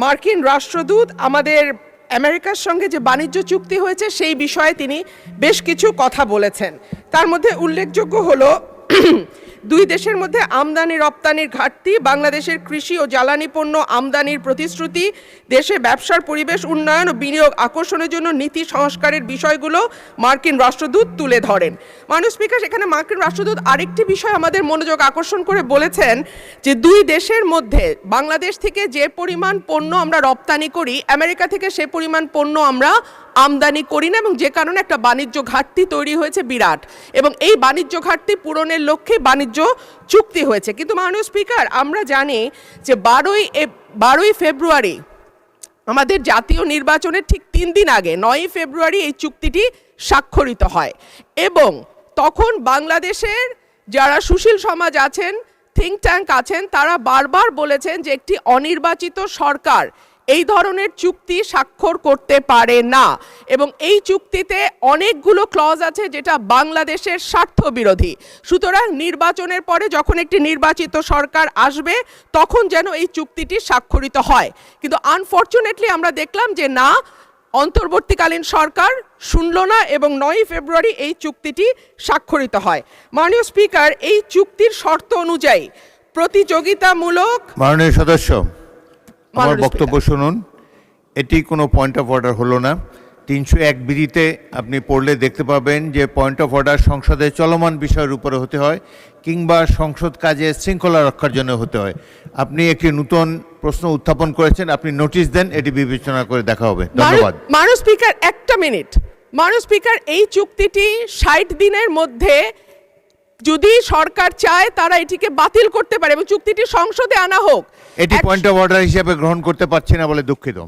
মার্কিন রাষ্ট্রদূত আমাদের আমেরিকার সঙ্গে যে বাণিজ্য চুক্তি হয়েছে সেই বিষয়ে তিনি বেশ কিছু কথা বলেছেন। তার মধ্যে উল্লেখযোগ্য হলো দুই দেশের মধ্যে আমদানি রপ্তানির ঘাটতি, বাংলাদেশের কৃষি ও জ্বালানি পণ্য আমদানির প্রতিশ্রুতি, দেশে ব্যবসার পরিবেশ উন্নয়ন ও বিনিয়োগ আকর্ষণের জন্য নীতি সংস্কারের বিষয়গুলো মার্কিন রাষ্ট্রদূত তুলে ধরেন। মাননীয় স্পিকার, এখানে মার্কিন রাষ্ট্রদূত আরেকটি বিষয় আমাদের মনোযোগ আকর্ষণ করে বলেছেন যে দুই দেশের মধ্যে বাংলাদেশ থেকে যে পরিমাণ পণ্য আমরা রপ্তানি করি, আমেরিকা থেকে সে পরিমাণ পণ্য আমরা আমদানি করি না, এবং যে কারণে একটা বাণিজ্য ঘাটতি তৈরি হয়েছে বিরাট, এবং এই বাণিজ্য ঘাটতি পূরণের লক্ষ্যে বাণিজ্য চুক্তি হয়েছে। কিন্তু মাননীয় স্পিকার, আমরা জানি যে 12ই ফেব্রুয়ারি আমাদের জাতীয় নির্বাচনের ঠিক 3 দিন আগে 9ই ফেব্রুয়ারি এই চুক্তিটি স্বাক্ষরিত হয়, এবং তখন বাংলাদেশের যারা সুশীল সমাজ আছেন, থিঙ্ক ট্যাঙ্ক আছেন, তারা বারবার বলেছেন যে একটি অনির্বাচিত সরকার এই ধরনের চুক্তি স্বাক্ষর করতে পারে না, এবং এই চুক্তিতে অনেকগুলো ক্লজ আছে যেটা বাংলাদেশের স্বার্থ বিরোধী। সুতরাং নির্বাচনের পরে যখন একটি নির্বাচিত সরকার আসবে তখন যেন এই চুক্তিটি স্বাক্ষরিত হয়। কিন্তু আনফর্চুনেটলি আমরা দেখলাম যে না, অন্তর্বর্তীকালীন সরকার শুনল না, এবং 9ই ফেব্রুয়ারি এই চুক্তিটি স্বাক্ষরিত হয়। মাননীয় স্পিকার, এই চুক্তির শর্ত অনুযায়ী প্রতিযোগিতামূলক মাননীয় সদস্য, আমার বক্তব্য শুনুন। এটি কোনো পয়েন্ট অফ অর্ডার হলো না। 301 বিধিতে আপনি পড়লে দেখতে পাবেন যে পয়েন্ট অফ অর্ডার সংসদে চলমান বিষয়ের উপরে হতে হয়, কিংবা সংসদ কাজে শৃঙ্খলা রক্ষার জন্য হতে হয়। আপনি একটি নতুন প্রশ্ন উত্থাপন করেছেন, আপনি নোটিশ দেন, এটি বিবেচনা করে দেখা হবে। ধন্যবাদ। মাননীয় স্পিকার, একটা মিনিট। মাননীয় স্পিকার, এই চুক্তিটি 60 দিনের মধ্যে যদি সরকার চায় তারা এটিকে বাতিল করতে পারে এবং চুক্তিটি সংসদে আনা হোক। এটি পয়েন্ট অফ অর্ডার হিসেবে গ্রহণ করতে পারছি না বলে দুঃখিত।